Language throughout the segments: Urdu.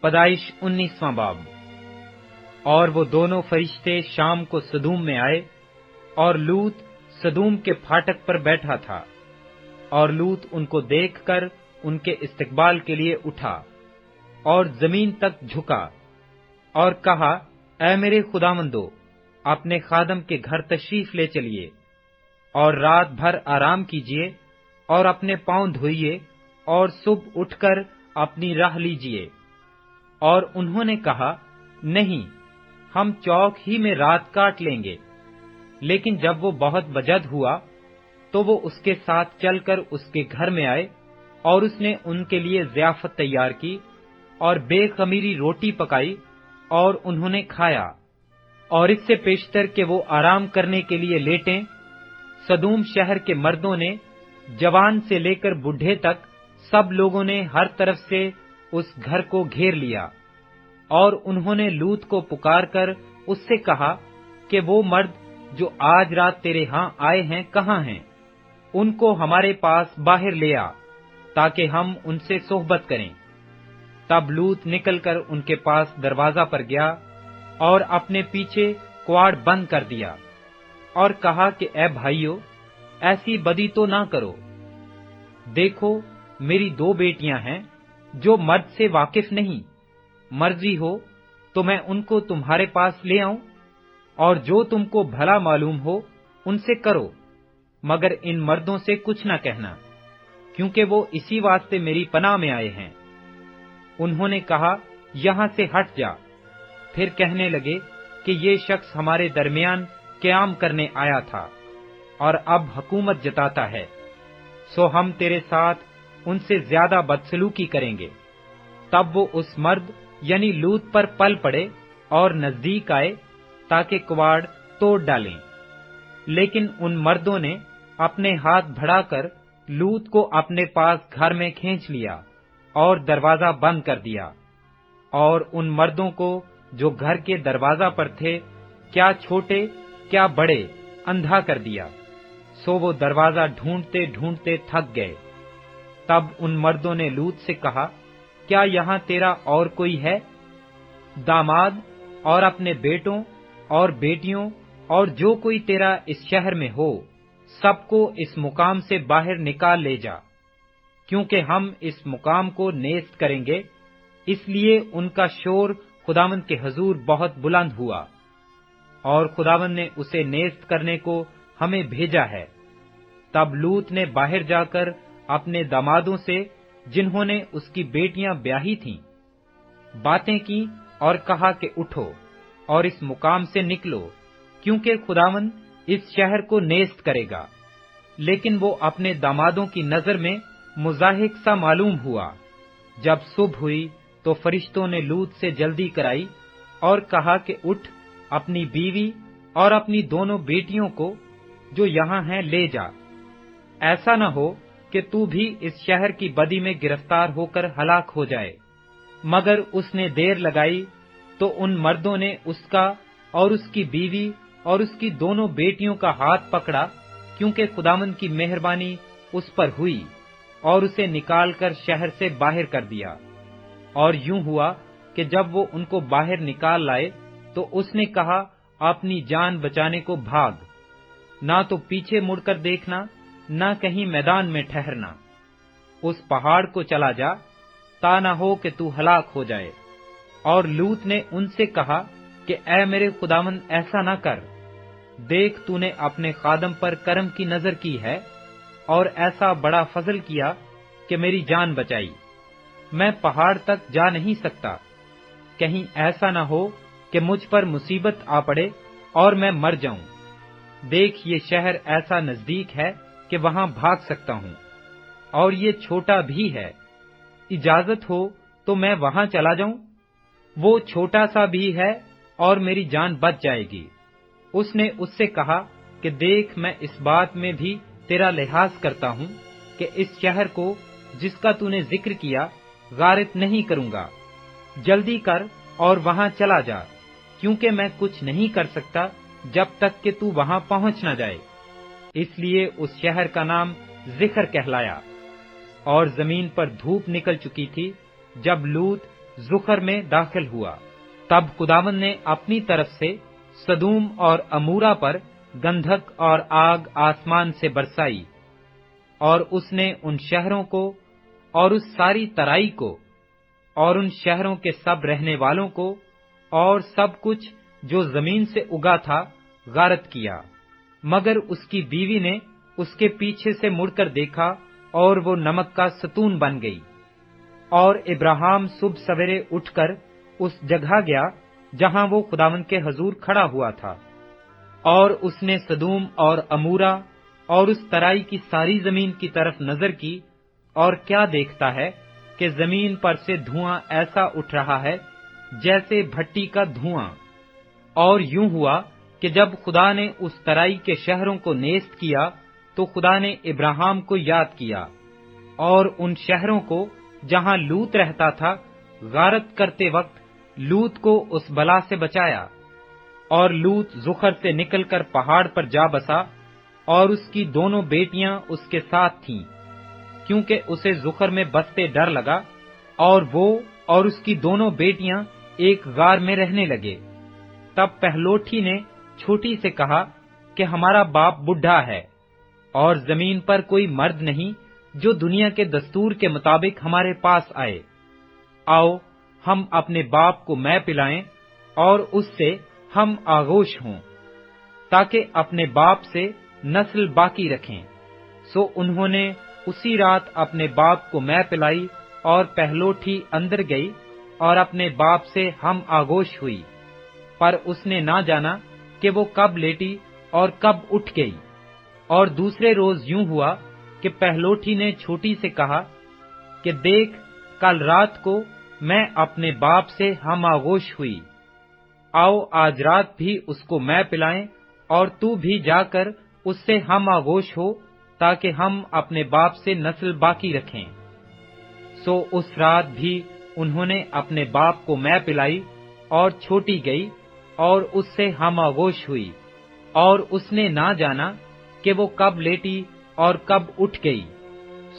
پیدائش 19واں باب۔ اور وہ دونوں فرشتے شام کو سدوم میں آئے، اور لوط سدوم کے پھاٹک پر بیٹھا تھا، اور لوط ان کو دیکھ کر ان کے استقبال کے لیے اٹھا اور زمین تک جھکا اور کہا، اے میرے خداوندو، اپنے خادم کے گھر تشریف لے چلیے اور رات بھر آرام کیجیے اور اپنے پاؤں دھوئیے اور صبح اٹھ کر اپنی راہ لیجیے۔ اور انہوں نے کہا، نہیں، ہم چوک ہی میں رات کاٹ لیں گے۔ لیکن جب وہ بہت بجد ہوا تو وہ اس کے ساتھ چل کر اس کے گھر میں آئے، اور اس نے ان کے لیے ضیافت تیار کی اور بے خمیری روٹی پکائی، اور انہوں نے کھایا۔ اور اس سے پیشتر کہ وہ آرام کرنے کے لیے لیٹیں، سدوم شہر کے مردوں نے، جوان سے لے کر بوڑھے تک، سب لوگوں نے ہر طرف سے اس گھر کو گھیر لیا۔ اور انہوں نے لوط کو پکار کر اس سے کہا کہ وہ مرد جو آج رات تیرے ہاں آئے ہیں کہاں ہیں؟ ان کو ہمارے پاس باہر لے آ تاکہ ہم ان سے صحبت کریں۔ تب لوط نکل کر ان کے پاس دروازہ پر گیا اور اپنے پیچھے کواڑ بند کر دیا، اور کہا کہ اے بھائیو، ایسی بدی تو نہ کرو۔ دیکھو، میری 2 بیٹیاں ہیں جو مرد سے واقف نہیں، مرضی ہو تو میں ان کو تمہارے پاس لے آؤں، اور جو تم کو بھلا معلوم ہو ان سے کرو، مگر ان مردوں سے کچھ نہ کہنا، کیونکہ وہ اسی واسطے میری پناہ میں آئے ہیں۔ انہوں نے کہا، یہاں سے ہٹ جا۔ پھر کہنے لگے کہ یہ شخص ہمارے درمیان قیام کرنے آیا تھا اور اب حکومت جتاتا ہے، سو ہم تیرے ساتھ ان سے زیادہ بدسلوکی کریں گے۔ تب وہ اس مرد یعنی لوط پر پل پڑے اور نزدیک آئے تاکہ کواڑ توڑ ڈالیں، لیکن ان مردوں نے اپنے ہاتھ بڑھا کر لوط کو اپنے پاس گھر میں کھینچ لیا اور دروازہ بند کر دیا، اور ان مردوں کو جو گھر کے دروازہ پر تھے، کیا چھوٹے کیا بڑے، اندھا کر دیا، سو وہ دروازہ ڈھونڈتے ڈھونڈتے تھک گئے۔ تب ان مردوں نے لوط سے کہا، کیا یہاں تیرا اور کوئی ہے؟ داماد اور اپنے بیٹوں اور بیٹیوں اور جو کوئی تیرا اس شہر میں ہو، سب کو اس مقام سے باہر نکال لے جا، کیونکہ ہم اس مقام کو نیست کریں گے۔ اس لیے ان کا شور خداوند کے حضور بہت بلند ہوا، اور خداوند نے اسے نیست کرنے کو ہمیں بھیجا ہے۔ تب لوط نے باہر جا کر اپنے دامادوں سے، جنہوں نے اس کی بیٹیاں بیاہی تھیں، باتیں کی اور کہا کہ اٹھو اور اس مقام سے نکلو، کیونکہ خداوند اس شہر کو نیست کرے گا۔ لیکن وہ اپنے دامادوں کی نظر میں مضاحک سا معلوم ہوا۔ جب صبح ہوئی تو فرشتوں نے لوط سے جلدی کرائی اور کہا کہ اٹھ، اپنی بیوی اور اپنی دونوں بیٹیوں کو جو یہاں ہیں لے جا، ایسا نہ ہو کہ تو بھی اس شہر کی بدی میں گرفتار ہو کر ہلاک ہو جائے۔ مگر اس نے دیر لگائی تو ان مردوں نے اس کا اور اس کی بیوی اور اس کی دونوں بیٹیوں کا ہاتھ پکڑا، کیونکہ خداوند کی مہربانی اس پر ہوئی، اور اسے نکال کر شہر سے باہر کر دیا۔ اور یوں ہوا کہ جب وہ ان کو باہر نکال لائے تو اس نے کہا، اپنی جان بچانے کو بھاگ، نہ تو پیچھے مڑ کر دیکھنا، نہ کہیں میدان میں ٹھہرنا، اس پہاڑ کو چلا جا، تا نہ ہو کہ تو ہلاک ہو جائے۔ اور لوط نے ان سے کہا کہ اے میرے خداوند، ایسا نہ کر، دیکھ تو نے اپنے خادم پر کرم کی نظر کی ہے اور ایسا بڑا فضل کیا کہ میری جان بچائی۔ میں پہاڑ تک جا نہیں سکتا، کہیں ایسا نہ ہو کہ مجھ پر مصیبت آ پڑے اور میں مر جاؤں۔ دیکھ، یہ شہر ایسا نزدیک ہے کہ وہاں بھاگ سکتا ہوں، اور یہ چھوٹا بھی ہے، اجازت ہو تو میں وہاں چلا جاؤں۔ وہ چھوٹا سا بھی ہے اور میری جان بچ جائے گی۔ اس نے اس سے کہا کہ دیکھ، میں اس بات میں بھی تیرا لحاظ کرتا ہوں کہ اس شہر کو جس کا تو نے ذکر کیا غارت نہیں کروں گا۔ جلدی کر اور وہاں چلا جا، کیونکہ میں کچھ نہیں کر سکتا جب تک کہ تو وہاں پہنچ نہ جائے۔ اس لیے اس شہر کا نام ذکر کہلایا۔ اور زمین پر دھوپ نکل چکی تھی جب لوط زخر میں داخل ہوا۔ تب خداوند نے اپنی طرف سے سدوم اور امورا پر گندھک اور آگ آسمان سے برسائی، اور اس نے ان شہروں کو اور اس ساری ترائی کو اور ان شہروں کے سب رہنے والوں کو اور سب کچھ جو زمین سے اگا تھا غارت کیا، مگر اس کی بیوی نے اس کے پیچھے سے مڑ کر دیکھا اور وہ نمک کا ستون بن گئی۔ اور ابراہیم صبح سویرے اٹھ کر اس جگہ گیا جہاں وہ خداوند کے حضور کھڑا ہوا تھا، اور اس نے سدوم اور امورا اور اس ترائی کی ساری زمین کی طرف نظر کی، اور کیا دیکھتا ہے کہ زمین پر سے دھواں ایسا اٹھ رہا ہے جیسے بھٹی کا دھواں۔ اور یوں ہوا کہ جب خدا نے اس ترائی کے شہروں کو نیست کیا تو خدا نے ابراہیم کو یاد کیا، اور ان شہروں کو جہاں لوط رہتا تھا غارت کرتے وقت لوط کو اس بلا سے بچایا۔ اور لوط زخر سے نکل کر پہاڑ پر جا بسا، اور اس کی دونوں بیٹیاں اس کے ساتھ تھیں، کیونکہ اسے زخر میں بستے ڈر لگا، اور وہ اور اس کی دونوں بیٹیاں ایک غار میں رہنے لگے۔ تب پہلوٹھی نے چھوٹی سے کہا کہ ہمارا باپ بڈھا ہے، اور زمین پر کوئی مرد نہیں جو دنیا کے دستور کے مطابق ہمارے پاس آئے۔ آؤ ہم اپنے باپ کو مے پلائیں اور اس سے ہم آغوش ہوں، تاکہ اپنے باپ سے نسل باقی رکھیں۔ سو انہوں نے اسی رات اپنے باپ کو مے پلائی، اور پہلوٹھی اندر گئی اور اپنے باپ سے ہم آغوش ہوئی، پر اس نے نہ جانا کہ وہ کب لیٹی اور کب اٹھ گئی۔ اور دوسرے روز یوں ہوا کہ پہلوٹھی نے چھوٹی سے کہا کہ دیکھ، کل رات کو میں اپنے باپ سے ہم آغوش ہوئی، آؤ آج رات بھی اس کو مے پلائیں، اور تو بھی جا کر اس سے ہم آغوش ہو، تاکہ ہم اپنے باپ سے نسل باقی رکھیں۔ سو اس رات بھی انہوں نے اپنے باپ کو مے پلائی، اور چھوٹی گئی اور اس سے ہم آغوش ہوئی، اور اس نے نہ جانا کہ وہ کب لیٹی اور کب اٹھ گئی۔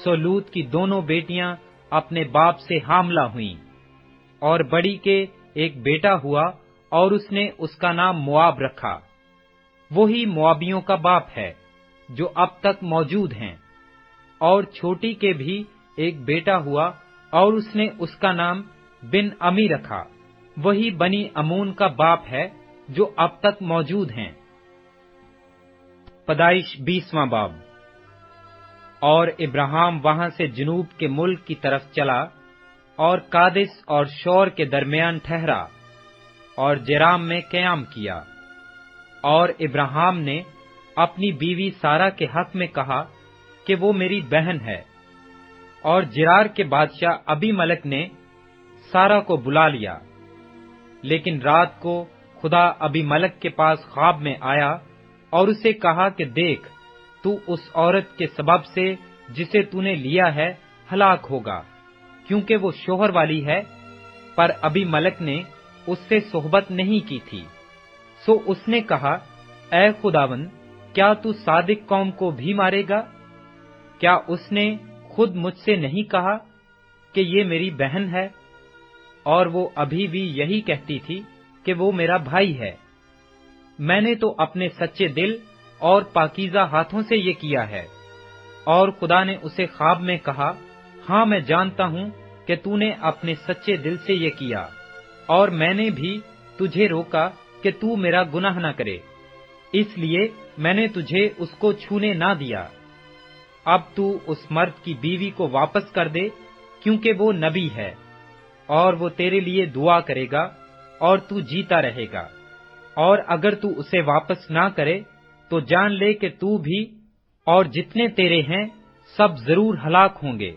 سو لوط کی دونوں بیٹیاں اپنے باپ سے حاملہ ہوئیں، اور بڑی کے ایک بیٹا ہوا، اور اس نے اس کا نام مواب رکھا۔ وہی موابیوں کا باپ ہے جو اب تک موجود ہیں۔ اور چھوٹی کے بھی ایک بیٹا ہوا، اور اس نے اس کا نام بن امی رکھا۔ وہی بنی امون کا باپ ہے جو اب تک موجود ہیں۔ پیدائش 20واں باب۔ اور ابراہیم وہاں سے جنوب کے ملک کی طرف چلا، اور قادس اور شور کے درمیان ٹھہرا، اور جرام میں قیام کیا۔ اور ابراہیم نے اپنی بیوی سارا کے حق میں کہا کہ وہ میری بہن ہے۔ اور جرار کے بادشاہ ابی ملک نے سارا کو بلا لیا، لیکن رات کو خدا ابی ملک کے پاس خواب میں آیا اور اسے کہا کہ دیکھ، تو اس عورت کے سبب سے جسے تو نے لیا ہے ہلاک ہوگا، کیونکہ وہ شوہر والی ہے۔ پر ابی ملک نے اس سے صحبت نہیں کی تھی۔ سو اس نے کہا، اے خداوند، کیا تو صادق قوم کو بھی مارے گا؟ کیا اس نے خود مجھ سے نہیں کہا کہ یہ میری بہن ہے؟ اور وہ ابھی بھی یہی کہتی تھی کہ وہ میرا بھائی ہے۔ میں نے تو اپنے سچے دل اور پاکیزہ ہاتھوں سے یہ کیا ہے۔ اور خدا نے اسے خواب میں کہا، ہاں میں جانتا ہوں کہ تو نے اپنے سچے دل سے یہ کیا، اور میں نے بھی تجھے روکا کہ تو میرا گناہ نہ کرے، اس لیے میں نے تجھے اس کو چھونے نہ دیا۔ اب تو اس مرد کی بیوی کو واپس کر دے، کیونکہ وہ نبی ہے، اور وہ تیرے لیے دعا کرے گا اور تو جیتا رہے گا۔ اور اگر تو اسے واپس نہ کرے تو جان لے کہ تو بھی اور جتنے تیرے ہیں سب ضرور ہلاک ہوں گے۔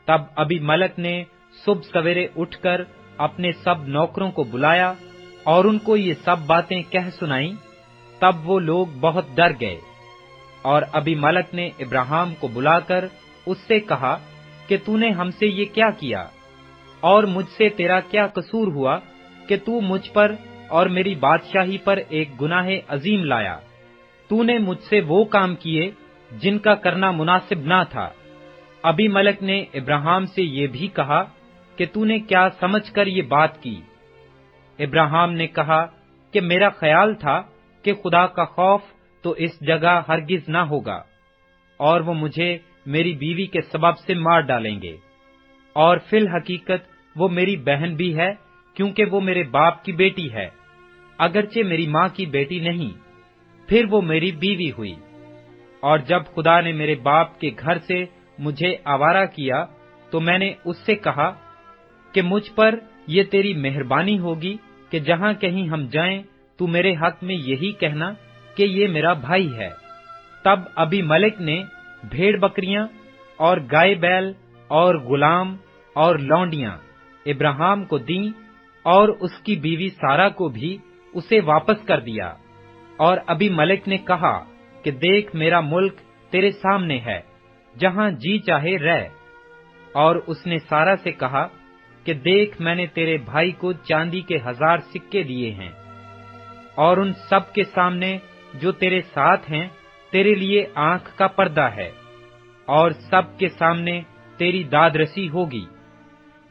تب ابی ملک نے صبح سویرے اٹھ کر اپنے سب نوکروں کو بلایا اور ان کو یہ سب باتیں کہہ سنائیں۔ تب وہ لوگ بہت ڈر گئے۔ اور ابی ملک نے ابراہیم کو بلا کر اس سے کہا کہ تو نے ہم سے یہ کیا کیا، اور مجھ سے تیرا کیا قصور ہوا کہ تو مجھ پر اور میری بادشاہی پر ایک گناہ عظیم لایا؟ تو نے مجھ سے وہ کام کیے جن کا کرنا مناسب نہ تھا۔ ابی ملک نے ابراہیم سے یہ بھی کہا کہ تو نے کیا سمجھ کر یہ بات کی؟ ابراہیم نے کہا کہ میرا خیال تھا کہ خدا کا خوف تو اس جگہ ہرگز نہ ہوگا، اور وہ مجھے میری بیوی کے سبب سے مار ڈالیں گے، اور فی الحقیقت وہ میری بہن بھی ہے، کیونکہ وہ میرے باپ کی بیٹی ہے، اگرچہ میری ماں کی بیٹی نہیں، پھر وہ میری بیوی ہوئی۔ اور جب خدا نے میرے باپ کے گھر سے مجھے آوارہ کیا تو میں نے اس سے کہا کہ مجھ پر یہ تیری مہربانی ہوگی کہ جہاں کہیں ہم جائیں تو میرے حق میں یہی کہنا کہ یہ میرا بھائی ہے۔ تب ابی ملک نے بھیڑ بکریاں اور گائے بیل اور غلام اور لونڈیاں ابراہیم کو دیں، اور اس کی بیوی سارا کو بھی اسے واپس کر دیا۔ اور ابی ملک نے کہا کہ دیکھ میرا ملک تیرے سامنے ہے، جہاں جی چاہے رہ۔ اور اس نے سارا سے کہا کہ دیکھ میں نے تیرے بھائی کو چاندی کے 1000 سکے دیے ہیں، اور ان سب کے سامنے جو تیرے ساتھ ہیں تیرے لیے آنکھ کا پردہ ہے، اور سب کے سامنے تیری داد رسی ہوگی۔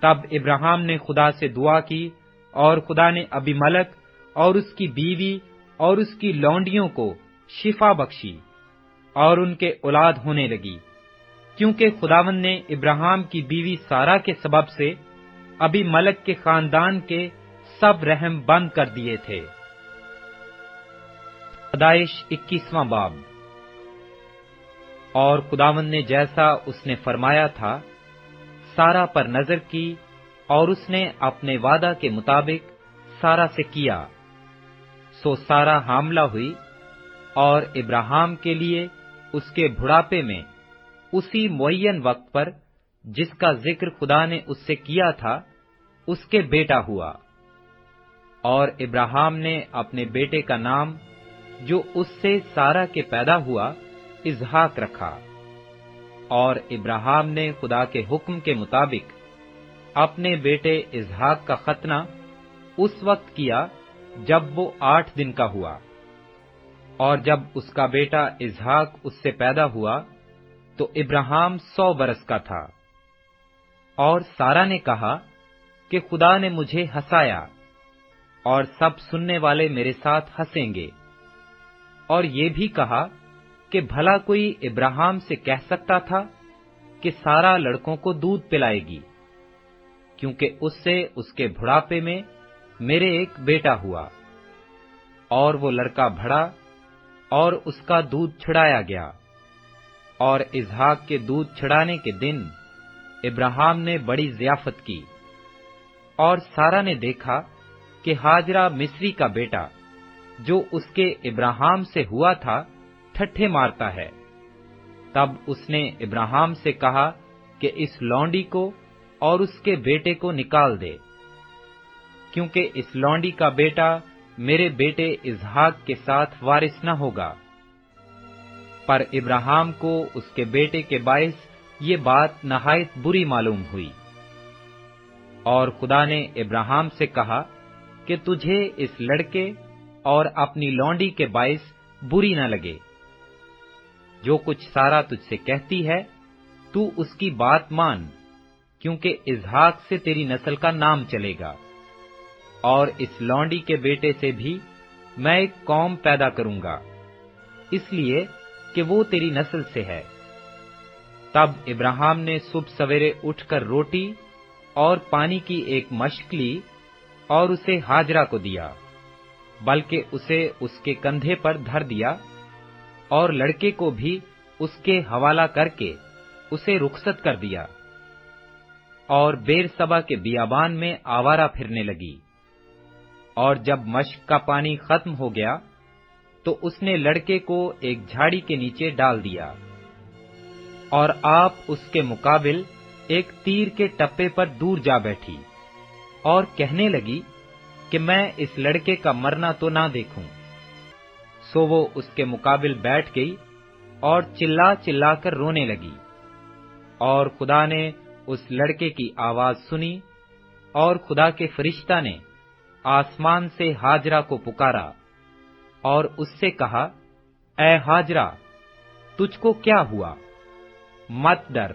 تب ابراہیم نے خدا سے دعا کی، اور خدا نے ابی ملک اور اس کی بیوی اور اس کی لونڈیوں کو شفا بخشی، اور ان کے اولاد ہونے لگی، کیونکہ خداوند نے ابراہیم کی بیوی سارا کے سبب سے ابی ملک کے خاندان کے سب رحم بند کر دیے تھے۔ پیدائش 21واں باب۔ اور خداوند نے جیسا اس نے فرمایا تھا سارا پر نظر کی، اور اس نے اپنے وعدہ کے مطابق سارا سے کیا۔ سو سارا حاملہ ہوئی، اور ابراہیم کے لیے اس کے بڑھاپے میں اسی معین وقت پر جس کا ذکر خدا نے اس سے کیا تھا اس کے بیٹا ہوا۔ اور ابراہیم نے اپنے بیٹے کا نام جو اس سے سارا کے پیدا ہوا اسحاق رکھا۔ اور ابراہیم نے خدا کے حکم کے مطابق اپنے بیٹے اسحاق کا ختنہ اس وقت کیا جب وہ 8 دن کا ہوا۔ اور جب اس کا بیٹا اسحاق اس سے پیدا ہوا تو ابراہیم 100 برس کا تھا۔ اور سارا نے کہا کہ خدا نے مجھے ہنسایا، اور سب سننے والے میرے ساتھ ہنسیں گے۔ اور یہ بھی کہا کہ بھلا کوئی ابراہیم سے کہہ سکتا تھا کہ سارا لڑکوں کو دودھ پلائے گی، کیونکہ اس سے اس کے بڑھاپے میں میرے ایک بیٹا ہوا۔ اور وہ لڑکا بڑھا، اور اس کا دودھ چھڑایا گیا۔ اور اسحاق کے دودھ چھڑانے کے دن ابراہیم نے بڑی ضیافت کی، اور سارا نے دیکھا کہ ہاجرہ مصری کا بیٹا جو اس کے ابراہیم سے ہوا تھا ٹھٹھے مارتا ہے۔ تب اس نے ابراہیم سے کہا کہ اس لونڈی کو اور اس کے بیٹے کو نکال دے، کیونکہ اس لونڈی کا بیٹا میرے بیٹے اسحاق کے ساتھ وارث نہ ہوگا۔ پر ابراہیم کو اس کے بیٹے کے باعث یہ بات نہایت بری معلوم ہوئی۔ اور خدا نے ابراہیم سے کہا کہ تجھے اس لڑکے اور اپنی لونڈی کے باعث بری نہ لگے۔ جو کچھ سارا تجھ سے کہتی ہے تو اس کی بات مان، کیونکہ اسحاق سے تیری نسل کا نام چلے گا، اور اس لونڈی کے بیٹے سے بھی میں ایک قوم پیدا کروں گا، اس لیے کہ وہ تیری نسل سے ہے۔ تب ابراہیم نے صبح سویرے اٹھ کر روٹی اور پانی کی ایک مشک لی اور اسے ہاجرہ کو دیا، بلکہ اسے اس کے کندھے پر دھر دیا، اور لڑکے کو بھی اس کے حوالہ کر کے اسے رخصت کر دیا، اور بیر سبا کے بیابان میں آوارہ پھرنے لگی۔ اور جب مشک کا پانی ختم ہو گیا تو اس نے لڑکے کو ایک جھاڑی کے نیچے ڈال دیا، اور آپ اس کے مقابل ایک تیر کے ٹپے پر دور جا بیٹھی، اور کہنے لگی کہ میں اس لڑکے کا مرنا تو نہ دیکھوں۔ سو وہ اس کے مقابل بیٹھ گئی اور چلا چلا کر رونے لگی۔ اور خدا نے اس لڑکے کی آواز سنی، اور خدا کے فرشتہ نے آسمان سے ہاجرہ کو پکارا اور اس سے کہا، اے ہاجرہ، تجھ کو کیا ہوا؟ مت ڈر،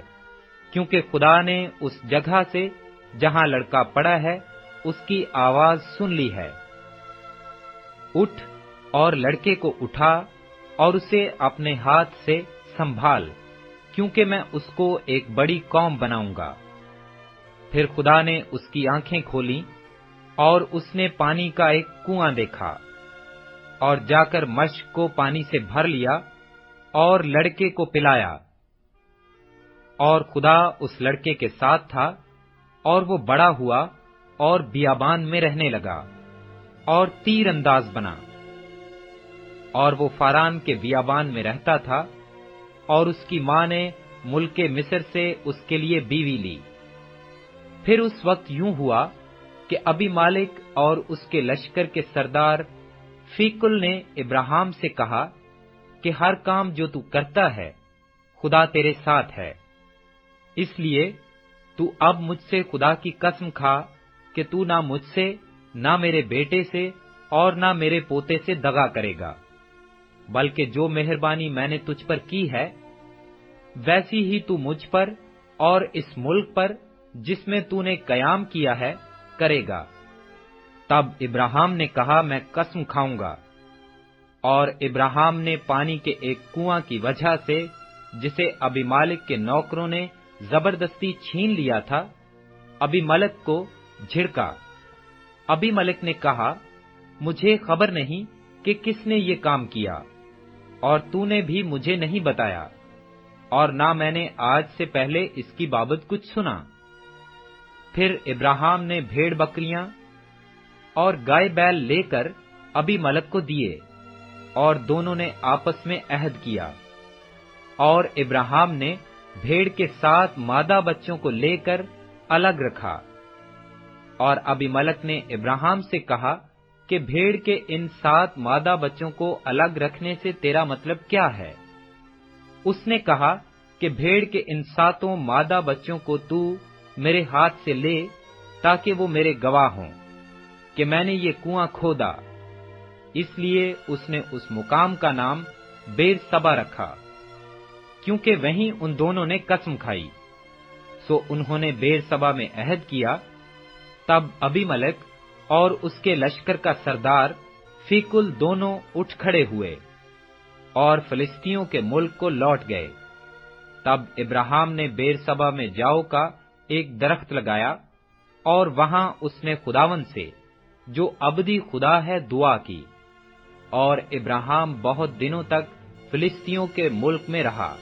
کیونکہ خدا نے اس جگہ سے جہاں لڑکا پڑا ہے اس کی آواز سن لی ہے۔ اٹھ اور لڑکے کو اٹھا اور اسے اپنے ہاتھ سے سنبھال، کیونکہ میں اس کو ایک بڑی قوم بناؤں گا۔ پھر خدا نے اس کی آنکھیں کھولیں اور اس نے پانی کا ایک کنواں دیکھا، اور جا کر مشک کو پانی سے بھر لیا اور لڑکے کو پلایا۔ اور خدا اس لڑکے کے ساتھ تھا، اور وہ بڑا ہوا اور بیابان میں رہنے لگا اور تیر انداز بنا، اور وہ فاران کے بیابان میں رہتا تھا، اور اس کی ماں نے ملک مصر سے اس کے لیے بیوی لی۔ پھر اس وقت یوں ہوا کہ ابی مالک اور اس کے لشکر کے سردار فیکل نے ابراہیم سے کہا کہ ہر کام جو تو کرتا ہے خدا تیرے ساتھ ہے، اس لیے تو اب مجھ سے خدا کی قسم کھا کہ تو نہ مجھ سے، نہ میرے بیٹے سے اور نہ میرے پوتے سے دغا کرے گا، بلکہ جو مہربانی میں نے تجھ پر کی ہے ویسی ہی تو مجھ پر اور اس ملک پر جس میں تو نے قیام کیا ہے کرے گا۔ تب ابراہیم نے کہا میں قسم کھاؤں گا، اور ابراہیم نے پانی کے ایک کنواں کی وجہ سے جسے ابی مالک کے نوکروں نے زبردستی چھین لیا تھا ابی ملک کو جھڑکا۔ ابی ملک نے کہا مجھے خبر نہیں کہ کس نے یہ کام کیا، اور تو نے بھی مجھے نہیں بتایا، اور نہ میں نے آج سے پہلے اس کی بابت کچھ سنا۔ پھر ابراہیم نے بھیڑ بکریاں اور گائے بیل لے کر ابی ملک کو دیے، اور دونوں نے آپس میں عہد کیا۔ اور ابراہیم نے بھیڑ کے 7 مادہ بچوں کو لے کر الگ رکھا۔ اور ابی ملک نے ابراہیم سے کہا کہ بھیڑ کے ان 7 مادہ بچوں کو الگ رکھنے سے تیرا مطلب کیا ہے؟ اس نے کہا کہ بھیڑ کے ان 7 مادہ بچوں کو تو میرے ہاتھ سے لے، تاکہ وہ میرے گواہ ہوں کہ میں نے یہ کنواں کھودا۔ اس لیے اس نے اس مقام کا نام بیر سبا رکھا، کیونکہ وہیں ان دونوں نے قسم کھائی۔ سو انہوں نے بیر سبا میں عہد کیا۔ تب ابی ملک اور اس کے لشکر کا سردار فیکل دونوں اٹھ کھڑے ہوئے اور فلسطینیوں کے ملک کو لوٹ گئے۔ تب ابراہیم نے بیر سبا میں جاؤ کا ایک درخت لگایا، اور وہاں اس نے خداوند سے جو ابدی خدا ہے دعا کی، اور ابراہیم بہت دنوں تک فلسطینیوں کے ملک میں رہا۔